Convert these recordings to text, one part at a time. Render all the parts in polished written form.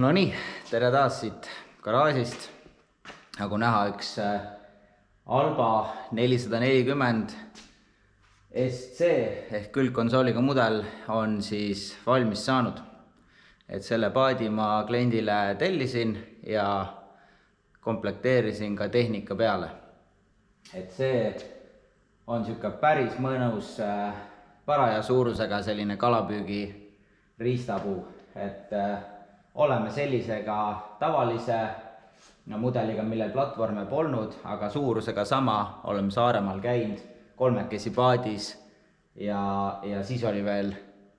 No nii, tere taas siit garaažist. Nagu näha, üks Alba 440 SC ehk külgkonsooliga mudel on siis valmis saanud. Et selle paadi ma kliendile tellisin ja komplekteerisin ka tehnika peale. Et see on siuke päris mõnus paraja suurusega selline kalapüügi riistapuu. Et oleme sellisega tavalise mudeliga, millel platvorme polnud, aga suurusega sama. Oleme Saaremaal käinud 3 paadis ja siis oli veel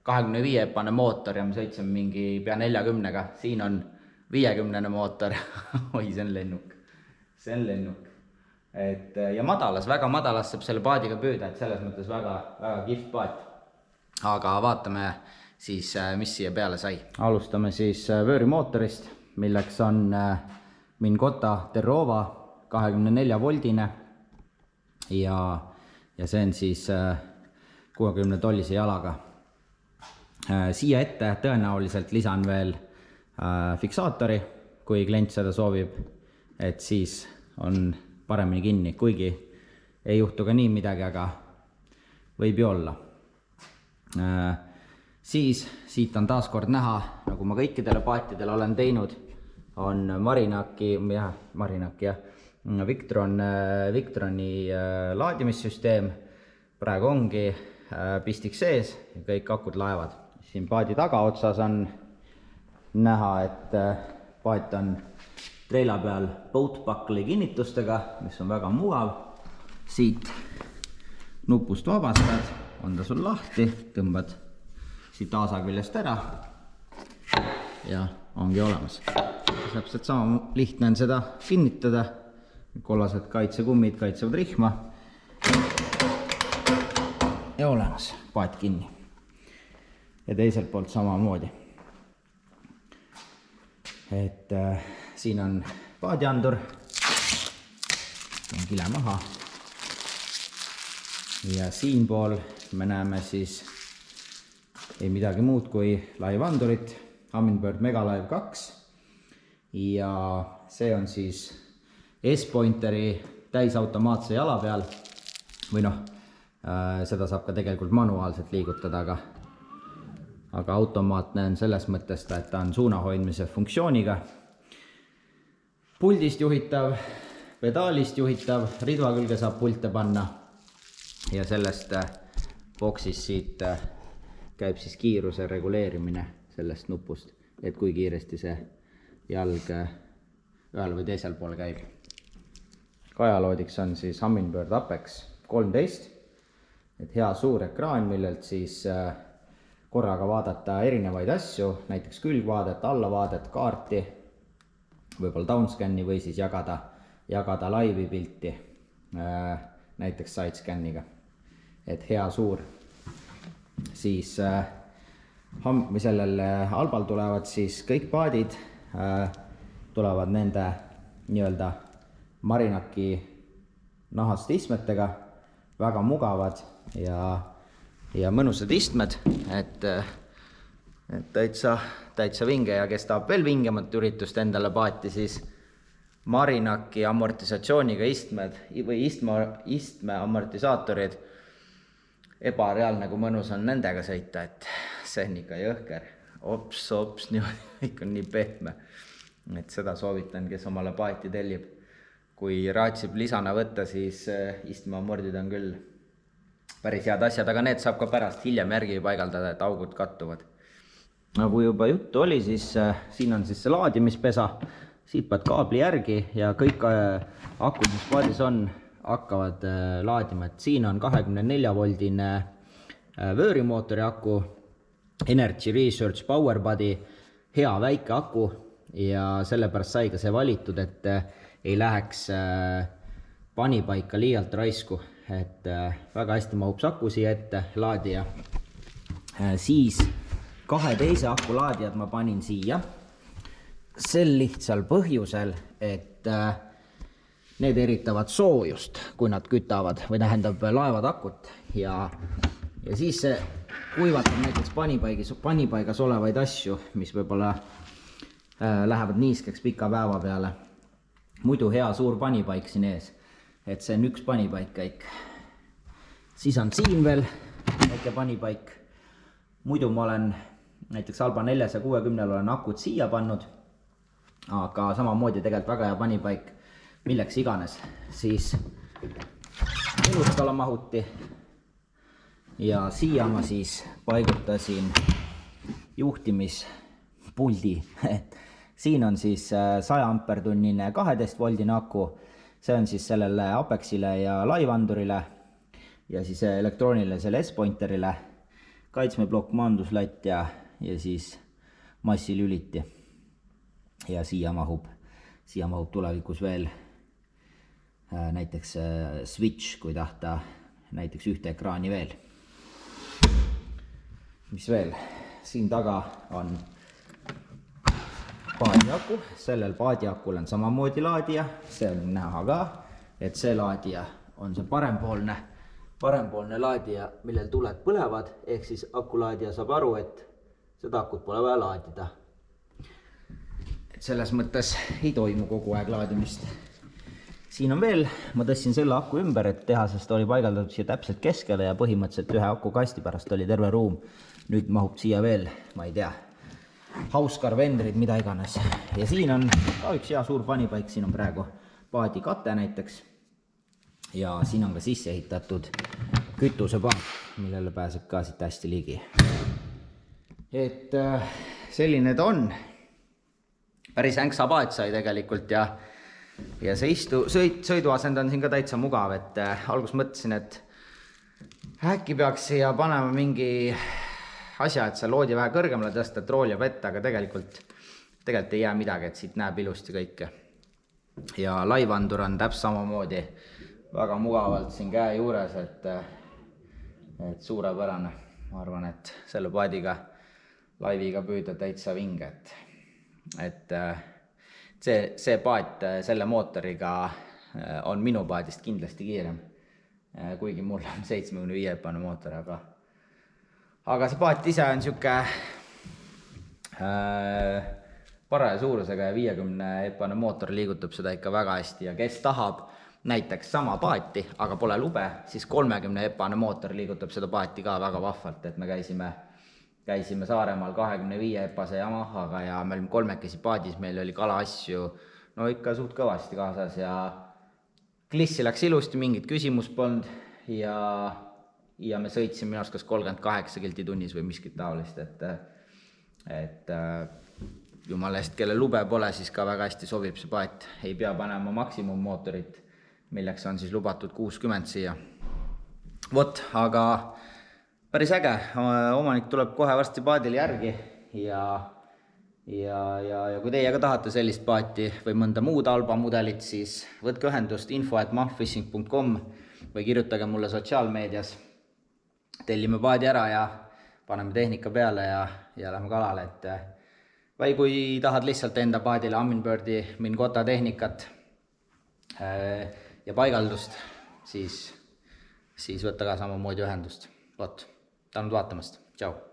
25-epane mootor ja me sõitsime mingi pea 40-ga. Siin on 50-ne mootor. Oi, see on lennuk. See on lennuk. Ja madalas, väga madalas saab selle paadiga püüda, et selles mõttes väga kihvt paat. Aga vaatame siis, mis siia peale sai. Alustame siis vöörimootorist, milleks on Mingota Terrova 24-voldine ja see on siis 60-tollise jalaga. Siia ette tõenäoliselt lisan veel fiksaatori, kui klient seda soovib, et siis on paremini kinni, kuigi ei juhtu ka nii midagi, aga võib ju olla. Siis siit on taas kord näha, nagu ma kõikidele paatidele olen teinud, on Marinaki Victroni laadimissüsteem. Praegu ongi pistik sees ja kõik akud laevad. Siin paadi tagaotsas on näha, et paat on treila peal boat buckle'i kinnitustega, mis on väga mugav. Siit nupust vabastad, on ta sul lahti, tõmbad siit aasa küljest ära ja ongi olemas. Täpselt sama lihtne on seda kinnitada. Kollased kaitsekummid kaitsevad rihma ja olemas, paat kinni. Ja teiselt poolt samamoodi. Et siin on paadiandur, on kile maha ja siin pool me näeme siis ei midagi muud kui laivandurit, Humminbird Megalive 2 ja see on siis S-pointeri täisautomaatse jala peal või seda saab ka tegelikult manuaalselt liigutada, aga automaatne on selles mõttes, et ta on suunahoidmise funktsiooniga. Puldist juhitav, pedaalist juhitav, ridva külge saab pulte panna ja sellest boksist siit käib siis kiiruse reguleerimine sellest nupust, et kui kiiresti see jalg ühel või teisel pool käib. Kajaloodiks on siis Humminbird Apex 13, et hea suur ekraan, millelt siis korraga vaadata erinevaid asju, näiteks külgvaadet, allavaadet, kaarti, võib-olla downscanni või siis jagada laivi pilti, näiteks sidescanniga, et hea suur. Siis sellel Albal tulevad siis kõik paadid, tulevad nende nii-öelda Marinaki nahast istmetega, väga mugavad ja mõnusad istmed, et täitsa vinge ja kes tahab veel vingemat üritust endale paati, siis Marinaki amortisatsiooniga istmed või istme amortisaatorid, ebareaalne, kui mõnus on nendega sõita, et see on ikka jõhker. Ops, kõik on nii pehme. Et seda soovitan, kes omale paati tellib. Kui raatsib lisana võtta, siis istme amordid on küll päris head asjad, aga need saab ka pärast hiljem järgi paigaldada, et augud kattuvad. Nagu juba juttu oli, siis siin on siis see laadimispesa. Siit pead kaabli järgi ja kõik akud, mis paadis on, hakkavad laadima, et siin on 24-voldine vöörimootori aku, Energy Research Power Buddy, hea väike aku ja sellepärast sai ka see valitud, et ei läheks panipaika liialt raisku, et väga hästi mahub aku siia ette, laadija. Siis 2 teise aku laadijad ma panin siia, sel lihtsal põhjusel, et need eritavad soojust, kui nad kütavad või tähendab laevad akut ja siis kuivatab näiteks panipaigas olevaid asju, mis võib-olla lähevad niiskeks pika päeva peale. Muidu hea suur panipaik siin ees, et see on üks panipaik kõik. Siis on siin veel väike panipaik. Muidu ma olen näiteks Alba 460 olen akud siia pannud, aga samamoodi tegelikult väga hea panipaik, milleks iganes. Siis elustala mahuti ja siia ma siis paigutasin juhtimispuldi. Siin on siis 100 ampertunnine 12 voldine aku. See on siis sellele Apexile ja laivandurile ja siis elektroonilisele S-pointerile, kaitsmeplokk, maanduslatt ja siis massilüliti. Ja siia mahub tulevikus veel näiteks switch, kui tahta näiteks ühte ekraani veel. Mis veel? Siin taga on paadiaku, sellel paadiakul on samamoodi laadija, see on näha ka, et see laadija on see parempoolne laadija, millel tuled põlevad, ehk siis akulaadija saab aru, et seda akut pole vaja laadida. Et selles mõttes ei toimu kogu aeg laadimist. Siin on veel, ma tõstsin selle aku ümber, et tehasest oli paigaldatud siia täpselt keskele ja põhimõtteliselt ühe akukasti pärast oli terve ruum. Nüüd mahub siia veel, ma ei tea, Hauskar, vendrid, mida iganes. Ja siin on ka üks hea suur panipaik, siin on praegu paadikate näiteks. Ja siin on ka sisse ehitatud kütusepaat, millele pääseb ka siit hästi ligi. Et selline ta on. Päris änksa paat sai tegelikult ja see sõiduasend on siin ka täitsa mugav, et alguses mõtlesin, et äkki peaks siia panema mingi asja, et see loodi vähe kõrgemale tõsta, et rool ja vett, aga tegelikult ei jää midagi, et siit näeb ilusti kõike. Ja laivandur on täpselt samamoodi väga mugavalt siin käe juures, et suurepärane. Ma arvan, et selle paadiga laiviga püüda täitsa vinge, et see paat selle mootoriga on minu paadist kindlasti kiirem, kuigi mul on 75 epane mootor, aga see paat ise on siuke paraja suurusega ja 50 epane mootor liigutab seda ikka väga hästi ja kes tahab näiteks sama paati, aga pole lube, siis 30 epane mootor liigutab seda paati ka väga vahvalt, et me käisime Saaremaal 25 epase Yamahaga ja me olime kolmekesi paadis, meil oli kala asju, no ikka suht kõvasti kaasas ja klissi läks ilusti, mingit küsimust polnud ja me sõitsime minu arust kas 38 kilti tunnis või miskit taolist, et jumala eest, kelle lube pole, siis ka väga hästi sobib see paat, ei pea panema maksimummootorit, milleks on siis lubatud 60 siia. Vot, aga päris äge, omanik tuleb kohe varsti paadil järgi ja kui teie ka tahate sellist paati või mõnda muud Alba mudelit, siis võtke ühendust info@mahfishing.com või kirjutage mulle sotsiaalmeedias. Tellime paadi ära ja paneme tehnika peale ja lähme kalale, või kui tahad lihtsalt enda paadile Humminbirdi Mingota tehnikat ja paigaldust, siis võtta ka samamoodi ühendust. Vot, tänud vaatamast. Tšau!